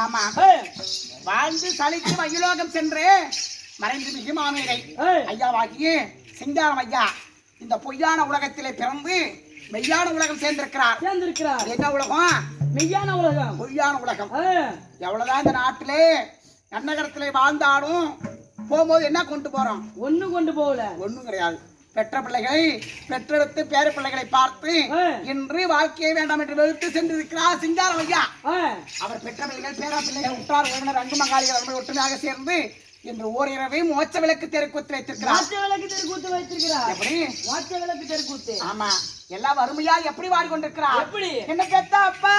ஆமா வாழ்ந்து சலித்து மகிழோகம் சென்று மறைந்து மிகு மாமேரை ஐயாவாகிய சிங்காரம் ஐயா இந்த பொய்யான உலகத்திலே பிறந்து மெய்யான உலகம் சேர்ந்திருக்கிறார். என்ன உலகம்? மெய்யான உலகம், பொய்யான உலகம். எவ்வளவுதான் இந்த நாட்டிலே நன்னகரத்திலே வாழ்ந்தாலும் போகும்போது என்ன கொண்டு போறோம்? ஒண்ணும் கொண்டு போகல, ஒண்ணும் கிடையாது. பெற்ற பிள்ளைகளை பெற்றெடுத்து பேர பிள்ளைகளை பார்த்து இன்று வாழ்க்கையை வேண்டாம் என்று வெறுத்து சென்றிருக்கிறார் சிங்காரம் ஐயா. அவர் பெற்ற பிள்ளைகள் பேரா பிள்ளைகள் உற்றார் உறவினர் அங்கு மங்காளிகள் ஒற்றுமையாக சேர்ந்து இன்று ஓரிரவை மோட்ச விளக்கு தெருக்கூத்து வைத்திருக்கிறார். எப்படி மோட்ச விளக்கு தெருக்கூத்து? ஆமா, எல்லாம் வறுமையா எப்படி வாடிக்கொண்டிருக்கிறார். எப்படி? என்ன பெத்த அப்பா